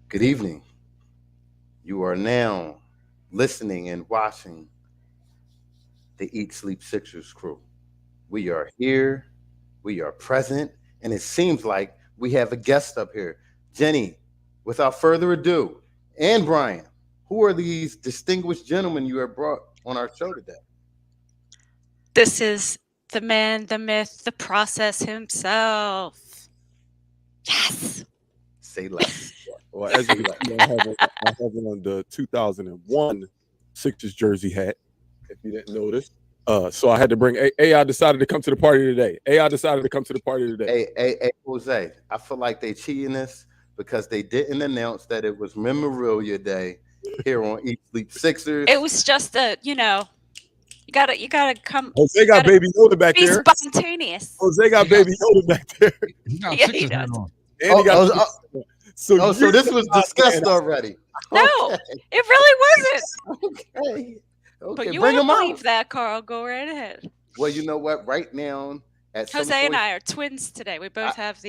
Good evening. You are now listening and watching the Eat Sleep Sixers crew. We are here, we are present, and it seems like we have a guest up here. Jenny, without further ado, and Brian, who are these distinguished gentlemen you have brought on our show today? This is the man, the myth, the process himself. Yes. Say less. Well, as you Say can less. see, I have on the 2001 Sixers jersey hat. If you didn't notice, so I had to bring. AI decided to come to the party today. AI decided to come to the party today. Hey, Jose, I feel like they cheating us because they didn't announce that it was Memorial Day here on Eat Sleep It Sixers. was just you gotta come Jose you got gotta Baby Yoda back be there. spontaneous. Jose got He got Baby Yoda back there, he got Yeah, he Sixers hat does. on. and he Oh, got. oh, oh, So oh, you so this was not saying discussed already. No, Okay, it really wasn't. okay, But okay. you Bring won't them believe out. that, Carl. Go right ahead. Well, you know what? Right now, at some Jose and point, I are twins today. We I, both have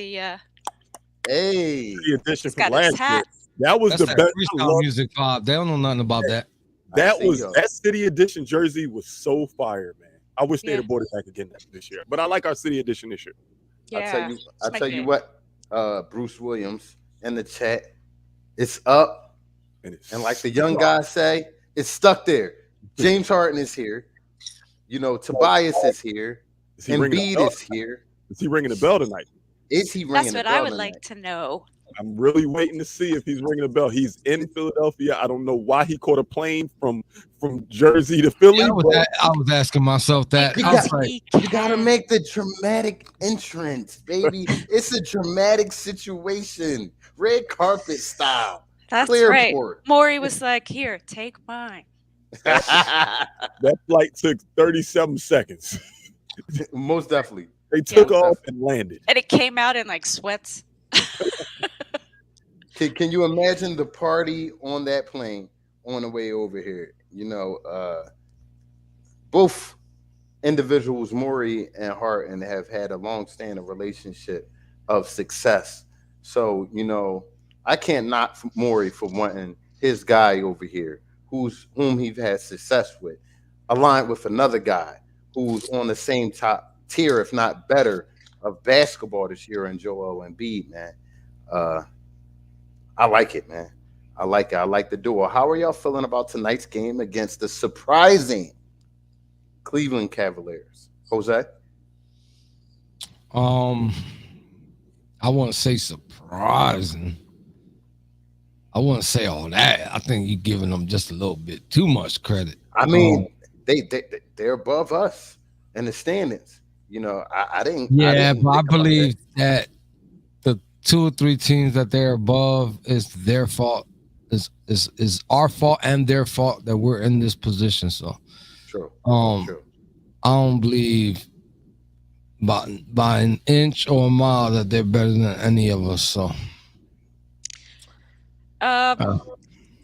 hey, the edition he's from got his last year. hat. That was That's the that best. I freestyle love music vibe. They don't know nothing about that. I that. see Was y'all. that City Edition jersey was so fire, man. I wish they'd Yeah. have brought it back again this year. But I like our City Edition this year. Yeah. I It's my tell you game. what, Bruce Williams in the chat, it's up, And it's and like the young guys say, it's stuck there. James Harden is here. You know, Tobias is here. Is he ringing the Embiid bell? is here. Is he ringing the bell tonight? Is he That's ringing the what I bell would tonight? like to know. I'm really waiting to see if he's ringing a bell. He's in Philadelphia. I don't know why he caught a plane from Jersey to Philly, but I was asking myself that. You I got was like, you gotta make the dramatic entrance, baby. It's a dramatic situation. Red carpet style. That's right. Clearport. Maury was like, "Here, take mine." that flight took 37 seconds. Most definitely. They took Yeah. off and landed. And it came out in like sweats. Can you imagine the party on that plane on the way over here? Both individuals, Maury and Harton, have had a long-standing relationship of success. So, I can't knock Maury for wanting his guy over here, whom he's had success with, aligned with another guy who's on the same top tier, if not better, of basketball this year in Joel Embiid, man. Uh, I like it, man. I like it. I like the duo. How are y'all feeling about tonight's game against the surprising Cleveland Cavaliers? Jose? um, I wouldn't say surprising. I wouldn't say all that. I think you're giving them just a little bit too much credit. I Um, mean, they're above us in the standings. I yeah, didn't but I think about that. believe that the two or three teams that they're above is their fault. Is our fault and their fault that we're in this position. So True. um True. I don't believe by an inch or a mile that they're better than any of us. So Um, uh,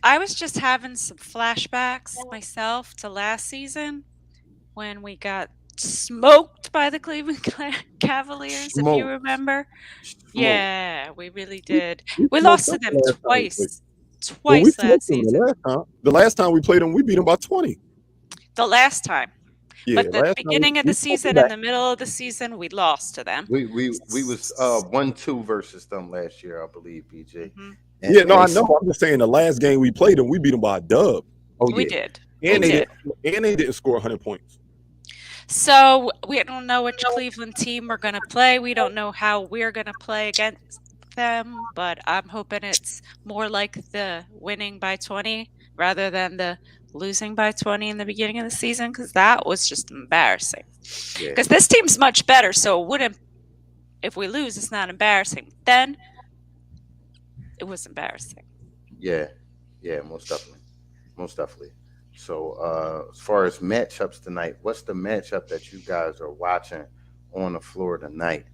I was just having some flashbacks myself to last season when we got smoked by the Cleveland Cavaliers, if you Smoke. remember. Smoke. Yeah, we really We, did. we We smoked lost to them the them last time we played. twice. Well, we Twice last smoked them the season. last time. The last time we played them, we beat them by 20. The last time. Yeah, But the last time beginning of we the smoked them season and back. the middle of the season, we lost to them. We was 1-2 versus them last year, I believe, PJ. Hmm. And Yeah, no, and I they know. I'm just saying the last game we played them, we beat them by a dub. oh We yeah. did. We And they did. didn't score 100 points. So we don't know which Cleveland team we're going to play. We don't know how we're going to play against them, but I'm hoping it's more like the winning by 20 rather than the losing by 20 in the beginning of the season, because that was just embarrassing. Yeah. Because this team's much better, so it wouldn't, if we lose, it's not embarrassing. Then it was embarrassing. Yeah. Yeah, most definitely. Most definitely. So as far as matchups tonight, what's the matchup that you guys are watching on the floor tonight?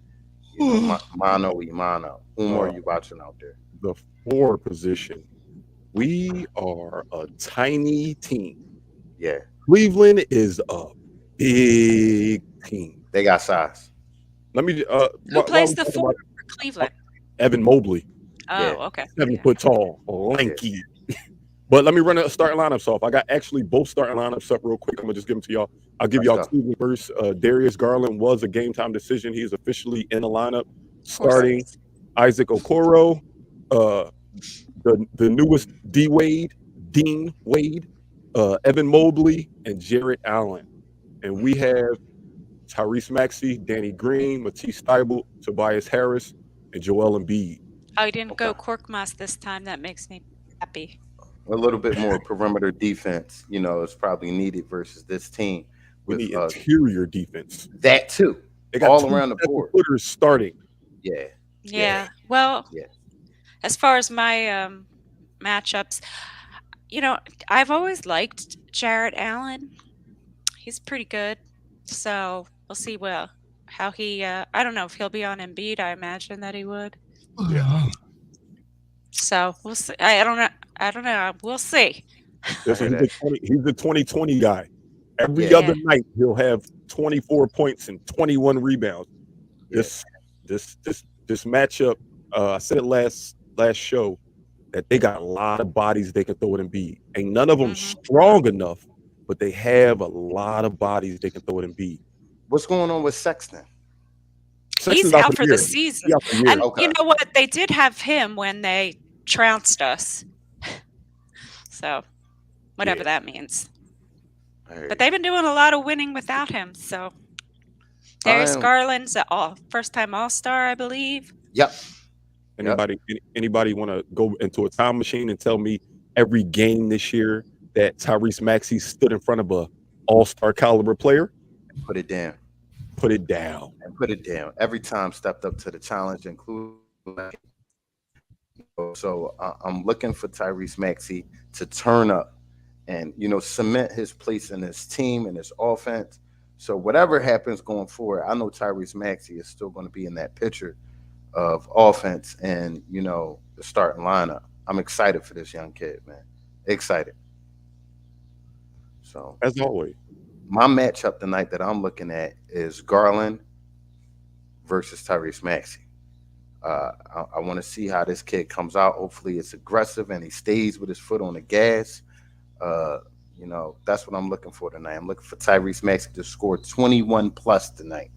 Mano y mano. Whom are Uh, you watching out there? the forward position, we are a tiny team. Yeah, Cleveland is a big team. they got size. Let me Who while plays we the talking four about for Cleveland? Evan Mobley. Yeah. Oh, okay. 7 foot tall, lanky. But let me run a starting lineups off. I got actually both starting lineups up real quick. I'm gonna just give them to y'all. I'll give Let's y'all go. Cleveland first. Darius Garland was a game time decision. He's officially in the lineup, Of course. starting Isaac Okoro, the newest Dean Wade, Evan Mobley, and Jarrett Allen. And we have Tyrese Maxey, Danny Green, Matisse Thybulle, Tobias Harris, and Joel Embiid. I didn't go Okay. Korkmaz this time. That makes me happy. A little bit more perimeter defense, is probably needed versus this team We with need interior defense. that too. They got all two around the board. 7-footers starting. Yeah. Yeah. Well, Yeah. as far as my matchups, I've always liked Jarrett Allen. He's pretty good. So we'll see how he. I don't know if he'll be on Embiid. I imagine that he would. Yeah. So we'll see. I don't know. We'll see. Listen, he's the 2020 guy. Every Yeah. other night he'll have 24 points and 21 rebounds. Yeah. This matchup, I said it last show that they got a lot of bodies they can throw it and beat. Ain't none of them Mhm. strong enough, but they have a lot of bodies they can throw it and beat. What's going on with Sexton? He's out for the season. He's out for the year. And Okay. you know what? They did have him when they trounced us. So whatever Yeah. that means. I heard But they've been doing a lot of winning without him. So Darius am- Garland's a first-time All-Star, I believe. Yep. Anybody want to go into a time machine and tell me every game this year that Tyrese Maxey stood in front of a all-star caliber player? Put it down. Put it down. And put it down. Every time stepped up to the challenge, including. So I'm looking for Tyrese Maxey to turn up and cement his place in his team and his offense. So whatever happens going forward, I know Tyrese Maxey is still going to be in that picture of offense and the starting lineup. I'm excited for this young kid, man. Excited. So As always. my matchup tonight that I'm looking at is Garland versus Tyrese Maxey. I want to see how this kid comes out. Hopefully it's aggressive and he stays with his foot on the gas. That's what I'm looking for tonight. I'm looking for Tyrese Maxey to score 21 plus tonight.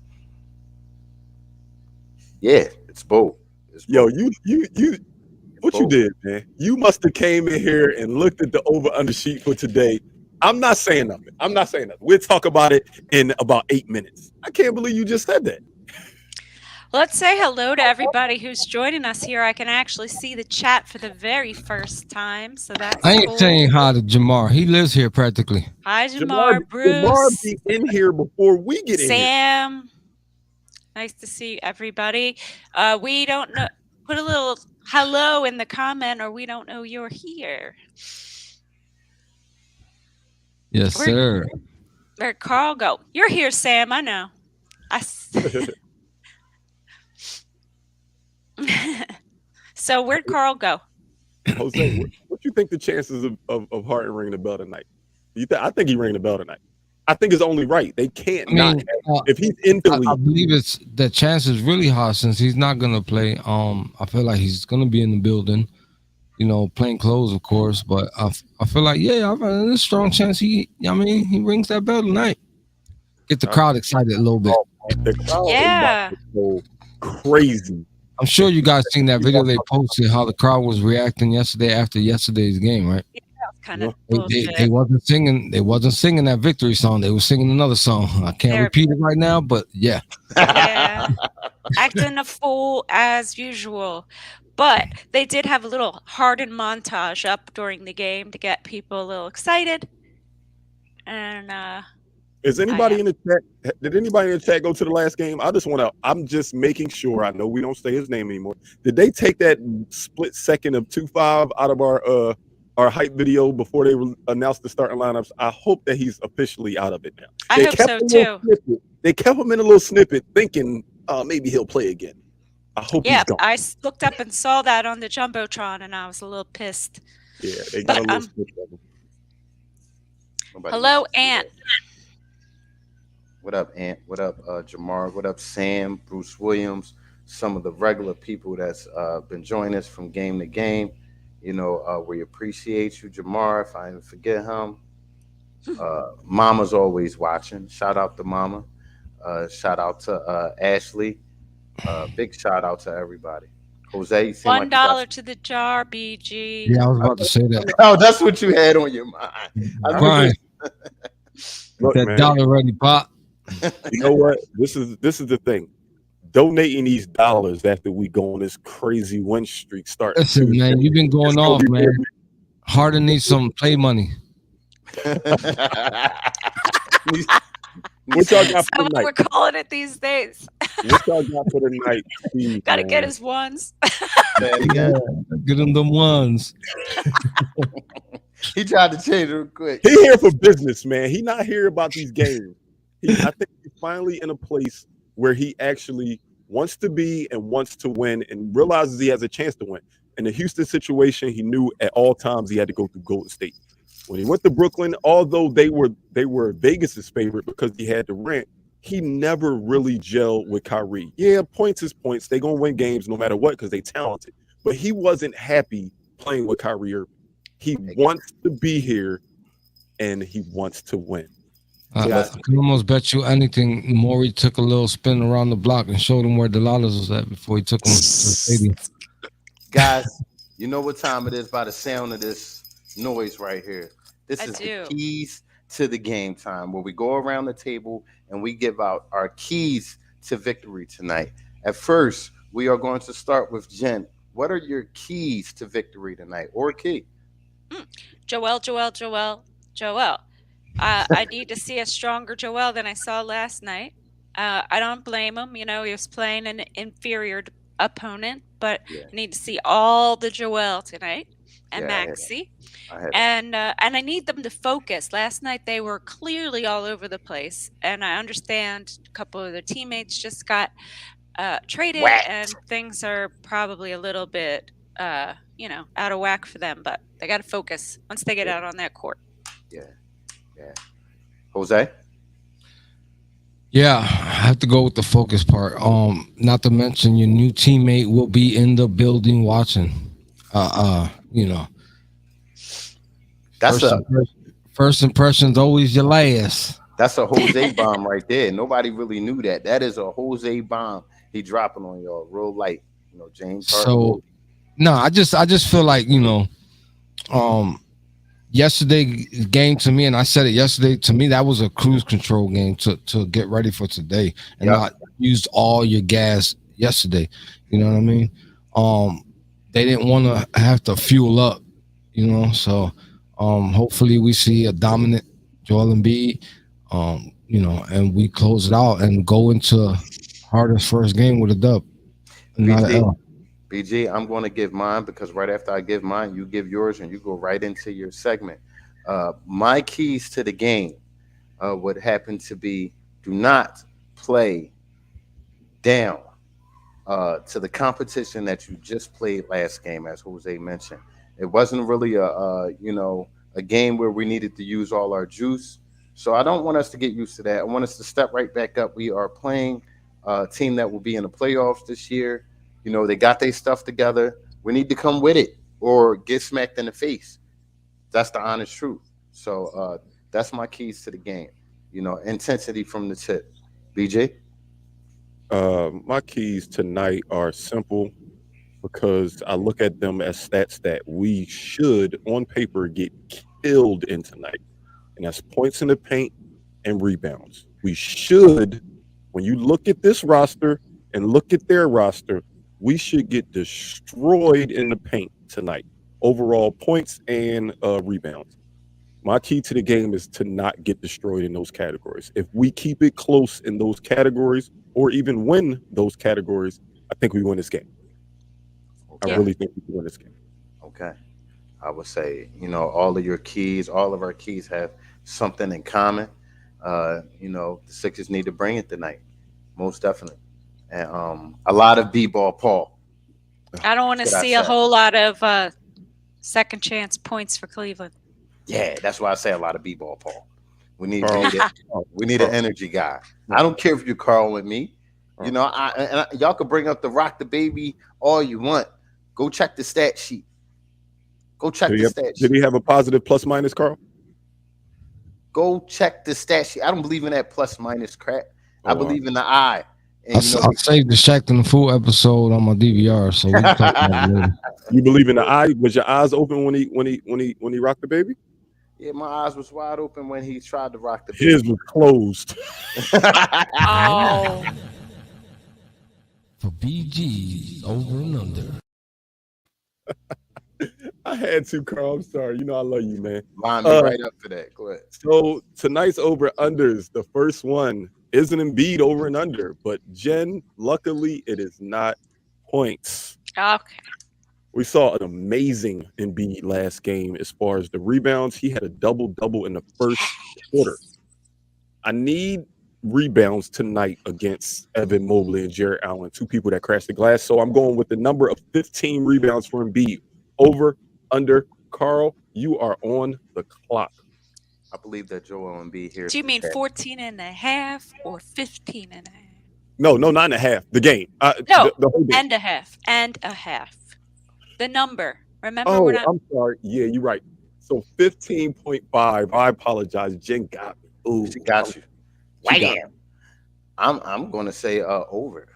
Yeah, it's bold. Yo, you what you did, man? You must have came in here and looked at the over-under sheet for today. I'm not saying nothing. We'll talk about it in about 8 minutes. I can't believe you just said that. Let's say hello to everybody who's joining us here. I can actually see the chat for the very first time, so that's I ain't cool. saying hi to Jamar. He lives here practically. Hi, Jamar, Jamar Bruce, be in here before we get in here. Sam. Nice to see everybody. We don't know. Put a little hello in the comment, or we don't know you're here. Yes, sir. Where'd Carl go? You're here, Sam. I know. So where'd Carl go? Jose, what you think the chances of Harden ringing the bell tonight? I think he rang the bell tonight. I think it's only right. They can't not. If he's in the league, I believe it's the chance is really high since he's not gonna play. I feel like he's gonna be in the building, plain clothes, of course. But I feel like there's a strong chance he rings that bell tonight. Get the crowd excited a little bit. the crowd Yeah. is about to go crazy. I'm sure you guys seen that video they posted how the crowd was reacting yesterday after yesterday's game, right? Kind of They bullshit. wasn't singing. They wasn't singing that victory song. They were singing another song. I can't They're- repeat it right now, but yeah. Yeah. Acting a fool as usual. But they did have a little Harden montage up during the game to get people a little excited. And Is anybody in the chat? Did anybody in the chat go to the last game? I'm just making sure. I know we don't say his name anymore. Did they take that split second of 2-5 out of our hype video before they announced the starting lineups? I hope that he's officially out of it now. I hope so too. They kept him in a little snippet, thinking maybe he'll play again. I hope Yeah, he's gone. I looked up and saw that on the Jumbotron and I was a little pissed. Yeah, they got a But, little snippet of him. Hello, Ant. What up, Ant? What up, Jamar? What up, Sam? Bruce Williams? some of the regular people that's been joining us from game to game. We appreciate you, Jamar. If I didn't forget him, Mama's always watching. Shout out to Mama. Shout out to Ashley. Big shout out to everybody. Jose, you seem like $1 you got. to the jar, BG. Yeah, I was about to say that. Oh, that's what you had on your mind. I Brian, Look, that man, dollar ready, pop. you know what? This is the thing. Donating these dollars after we go on this crazy win streak starting Listen, Tuesday, man, you've been it's going gonna off, be man. good. Harden needs some play money. What y'all got That's for what tonight? we're calling it these days. What y'all got for tonight? Please, Gotta man? get his ones. Say it again. Get him them ones. He tried to change it real quick. He here for business, man. He not here about these games. I think he's finally in a place where he actually wants to be and wants to win and realizes he has a chance to win. In the Houston situation, he knew at all times he had to go through Golden State. When he went to Brooklyn, although they were Vegas's favorite because he had Durant, he never really gelled with Kyrie. Yeah, points is points. They're gonna win games no matter what because they talented. But he wasn't happy playing with Kyrie Irving. He wants to be here and he wants to win. I can almost bet you anything. Maury took a little spin around the block and showed him where Delala's was at before he took him to the stadium. Guys, you know what time it is by the sound of this noise right here. This I is do. the keys to the game time where we go around the table and we give out our keys to victory tonight. At first, we are going to start with Jen. What are your keys to victory tonight, or key? Joel. I need to see a stronger Joel than I saw last night. I don't blame him. He was playing an inferior opponent, but Yeah. I need to see all the Joel tonight and Yeah, I hear Maxi. I had And I need them to focus. Last night they were clearly all over the place, and I understand a couple of their teammates just got traded, Whacked. and things are probably a little bit, out of whack for them. But they got to focus once they get out on that court. Jose. Yeah, I have to go with the focus part. Not to mention your new teammate will be in the building watching. That's First impressions always your last. that's a Jose bomb right there. Nobody really knew that. That is a Jose bomb. He dropping on y'all real light. James Harden. So no, I just feel like, yesterday game to me, and I said it yesterday, to me that was a cruise control game to get ready for today, and Yep. not used all your gas yesterday. You know what I mean? They didn't want to have to fuel up, so hopefully we see a dominant Joel Embiid, and we close it out and go into Harden's first game with a dub. Not an L. BG, I'm going to give mine because right after I give mine, you give yours and you go right into your segment. My keys to the game would happen to be: do not play down to the competition that you just played last game, as Jose mentioned. It wasn't really a game where we needed to use all our juice. So I don't want us to get used to that. I want us to step right back up. We are playing a team that will be in the playoffs this year. They got their stuff together. We need to come with it or get smacked in the face. That's the honest truth. So that's my keys to the game. Intensity from the tip. BJ? My keys tonight are simple because I look at them as stats that we should, on paper, get killed in tonight. And that's points in the paint and rebounds. We should, when you look at this roster and look at their roster, we should get destroyed in the paint tonight. Overall points and rebounds. My key to the game is to not get destroyed in those categories. If we keep it close in those categories or even win those categories, I think we win this game. Okay. I really think we can win this game. Okay. I would say, all of your keys, all of our keys have something in common. The Sixers need to bring it tonight. Most definitely. And a lot of B-ball Paul. I don't want to That's what I see a said. whole lot of second chance points for Cleveland. Yeah, that's why I say a lot of B-ball Paul. We need Carl. an energy guy. I don't care if you're Carl with me. You know, y'all could bring up the Rock the Baby all you want. Go check the stat sheet. Go check the stat sheet. Did he have a positive plus minus, Carl? Go check the stat sheet. I don't believe in that plus minus crap. I believe in the eye. And I saved the Shaq and the Fool episode on my DVR, so we can talk about it later. You believe in the eye? Was your eyes open when he rocked the baby? Yeah, my eyes was wide open when he tried to rock the baby. His was closed. Oh. For BG, over and under. I had to, Carl. I'm sorry. You know I love you, man. Line me right up for that. Go ahead. So tonight's over unders. The first one is an Embiid over and under, but Jen, luckily, it is not points. Okay. We saw an amazing Embiid last game as far as the rebounds. He had a double-double in the first quarter. I need rebounds tonight against Evan Mobley and Jarrett Allen, two people that crashed the glass. So I'm going with the number of 15 rebounds for Embiid. Over, under. Carl, you are on the clock. I believe that Joel Embiid here. Do you mean 14 and a half or 15 and a half? No, 9.5. The game. No, the whole game. and a half. And a half. The number. Remember, Oh, we're not. I'm sorry. Yeah, you're right. So 15.5. I apologize. Jen got me. Ooh, She got you. She got me. I'm going to say over.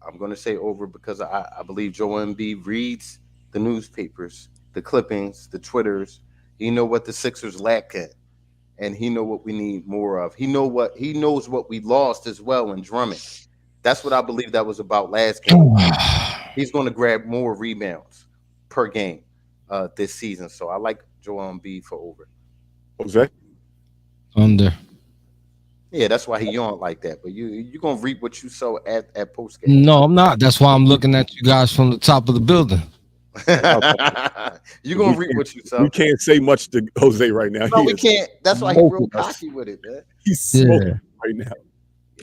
I'm going to say over because I believe Joel Embiid reads the newspapers, the clippings, the Twitters. He know what the Sixers lack in, and he know what we need more of. He knows what we lost as well in Drummond. That's what I believe that was about last game. He's going to grab more rebounds per game this season. So I like Joel Embiid for over. Jose? Under. Yeah, that's why he yawned like that. But you're going to reap what you sow at post game. No, I'm not. That's why I'm looking at you guys from the top of the building. You're going to reap what you sow. We can't say much to Jose right now. No, we can't. That's why he's real cocky with it, man. He's smoking right now.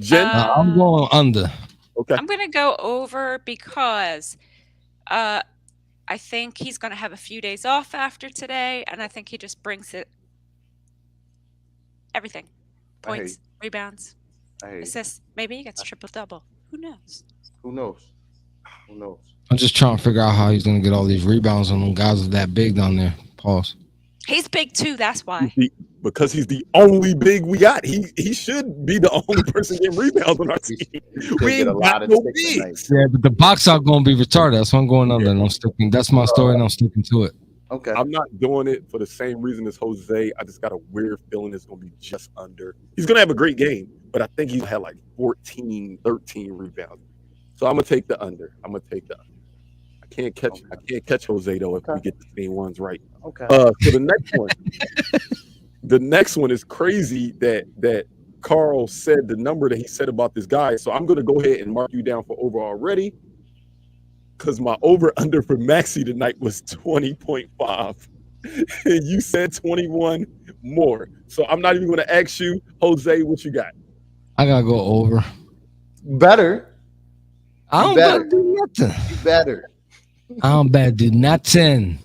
Jen? I'm going under. Okay. I'm going to go over because I think he's going to have a few days off after today, and I think he just brings it everything. Points, rebounds, assists. Maybe he gets triple-double. Who knows? Who knows? Who knows? I'm just trying to figure out how he's going to get all these rebounds on them guys that big down there. Pause. He's big too. That's why. Because he's the only big we got. He should be the only person getting rebounds on our team. We ain't got no bigs. Yeah, but the box out going to be retarded. That's why I'm going under. And I'm sticking. That's my story, and I'm sticking to it. Okay. I'm not doing it for the same reason as Jose. I just got a weird feeling it's going to be just under. He's going to have a great game, but I think he's had like 14, 13 rebounds. So I'm going to take the under. I can't catch Jose though if we get the same ones right. Okay. So the next one is crazy that Carl said the number that he said about this guy. So I'm going to go ahead and mark you down for over already, because my over under for Maxey tonight was 20.5. And you said 21 more. So I'm not even going to ask you, Jose, what you got? I gotta go over. Better. I don't better do nothing. Better. I don't better do nothing.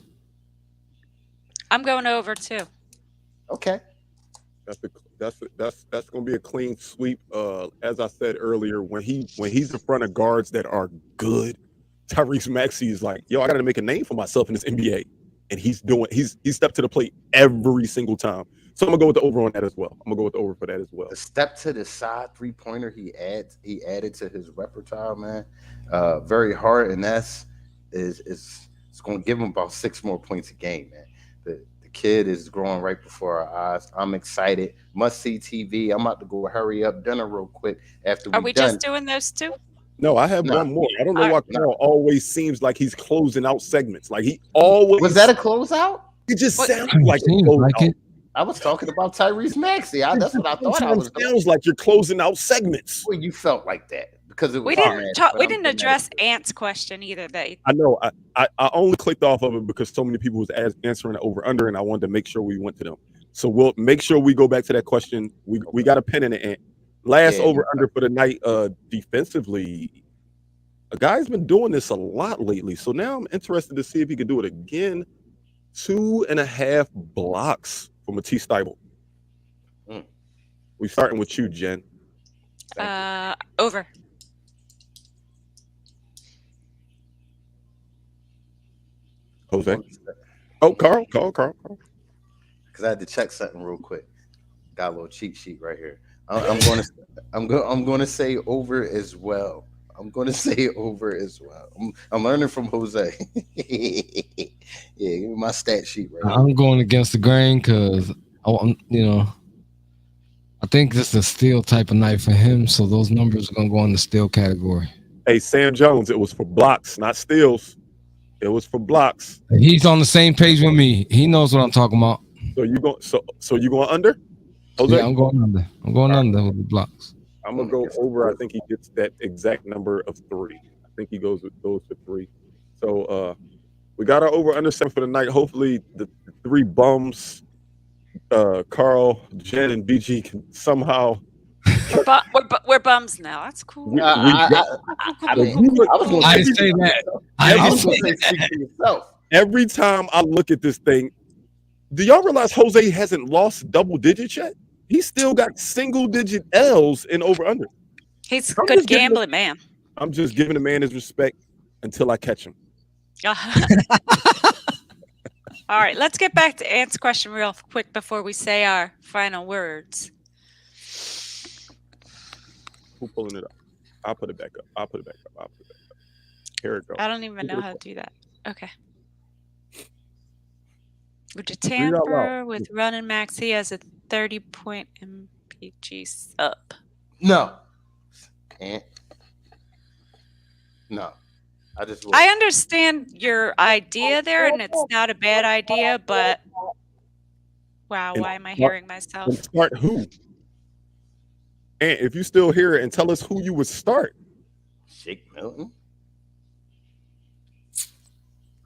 I'm going over too. Okay. That's going to be a clean sweep. As I said earlier, when he's in front of guards that are good, Tyrese Maxey is like, yo, I got to make a name for myself in this NBA, and he's stepped to the plate every single time. So I'm gonna go with the over on that as well. The step to the side 3-pointer he added to his repertoire, man. Very hard, and it's going to give him about 6 more points a game, man. The kid is growing right before our eyes. I'm excited. Must see TV. I'm about to go hurry up dinner real quick after we're done. Are we just doing those two? No, I have one more. I don't know why Carl always seems like he's closing out segments. Like he always was that a closeout? It just sounds like a closeout. I was talking about Tyrese Maxey. That's what I thought I was doing. Sounds like you're closing out segments. Well, you felt like that because it was. We didn't address Ant's question either. I know. I only clicked off of it because so many people was answering over under, and I wanted to make sure we went to them. So we'll make sure we go back to that question. We got a pin in it, Ant. Last over under for the night. Defensively, a guy's been doing this a lot lately. So now I'm interested to see if he can do it again. 2.5 blocks for Matisse Thybulle. We starting with you, Jen. Over. Jose. Oh, Carl. Because I had to check something real quick. Got a little cheat sheet right here. I'm going to say over as well. I'm learning from Jose. Yeah, give me my stat sheet right here. I'm going against the grain because I think this is a steal type of night for him. So those numbers are gonna go in the steal category. Hey, Sam Jones, it was for blocks, not steals. It was for blocks. He's on the same page with me. He knows what I'm talking about. So you going under? Jose? Yeah, I'm going under. I'm going under with the blocks. I'm gonna go over. I think he gets that exact number of 3. I think he goes for 3. So we got our over under 7 for the night. Hopefully the 3 bums, Carl, Jen, and BG can somehow. We're bums now. That's cool. I didn't say that. I was going to say speak for yourself. Every time I look at this thing, do y'all realize Jose hasn't lost double digits yet? He's still got single digit L's in over under. He's a good gambling man. I'm just giving the man his respect until I catch him. All right, let's get back to Ant's question real quick before we say our final words. Who's pulling it up? I'll put it back up. Here it goes. I don't even know how to do that. Okay. Would you Read it out tamper loud. with running Maxi as a 30-point MPG sub? No. And no. I understand your idea there, and it's not a bad idea, but wow, why am I hearing myself? And start who? And if you still hear it, and tell us who you would start. Shake Milton.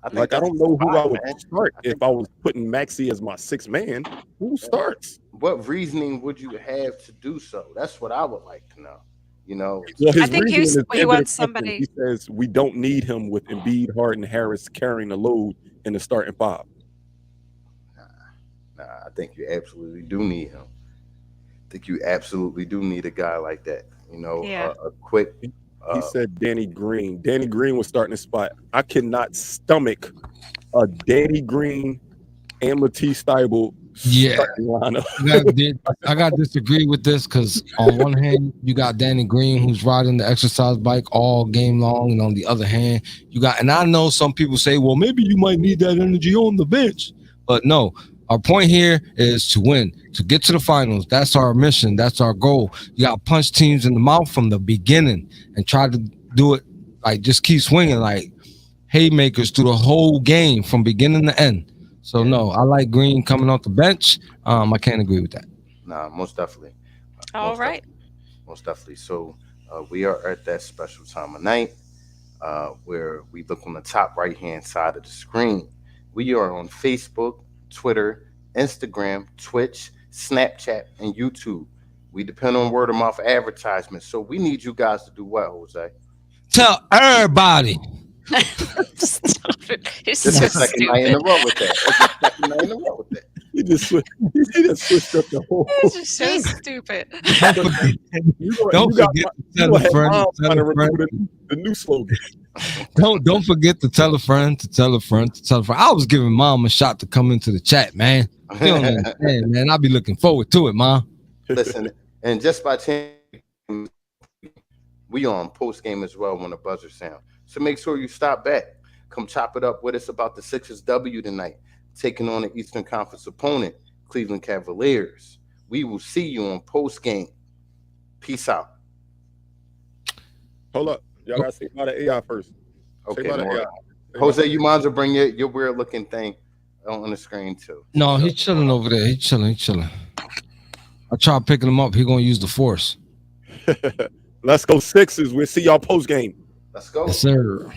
I don't know who I would start if I was putting Maxi as my 6th man. Who starts? What reasoning would you have to do so? That's what I would like to know. Well, I think he wants evident. somebody. He says we don't need him with Embiid, Harden, Harris carrying the load in the starting 5. Nah, I think you absolutely do need him. I think you absolutely do need a guy like that. Yeah. A quick. He said Danny Green. Danny Green was starting the spot. I cannot stomach a Danny Green and Matisse Thybulle starting lineup. I got to disagree with this because on one hand, you got Danny Green who's riding the exercise bike all game long. And on the other hand, and I know some people say, well, maybe you might need that energy on the bench. But no, our point here is to win, to get to the finals. That's our mission. That's our goal. You got to punch teams in the mouth from the beginning and try to do it like just keep swinging like haymakers through the whole game from beginning to end. So, no, I like Green coming off the bench. I can't agree with that. Nah, most definitely. All right. Most definitely. So we are at that special time of night where we look on the top right-hand side of the screen. We are on Facebook, Twitter, Instagram, Twitch, Snapchat, and YouTube. We depend on word of mouth advertisements. So we need you guys to do what, Jose? Tell everybody. Stop it. This is the second night in a row with that. He just switched up the whole. It's just so stupid. Don't forget to tell a friend. The new slogan. Don't forget to tell a friend, to tell a friend, to tell a friend. I was giving Mom a shot to come into the chat, man. You don't understand, man. I'll be looking forward to it, Mom. Listen, and just by chance, we on post game as well when the buzzer sound. So make sure you stop back. Come chop it up with us about the Sixers W tonight, taking on the Eastern Conference opponent, Cleveland Cavaliers. We will see you on post game. Peace out. Hold up. Y'all got to say about the AI first. Okay, Jose, you might as well bring your weird looking thing on the screen too. No, he's chilling over there. He's chilling. I tried picking him up. He's going to use the force. Let's go Sixers. We'll see y'all post game. Let's go. Yes, sir.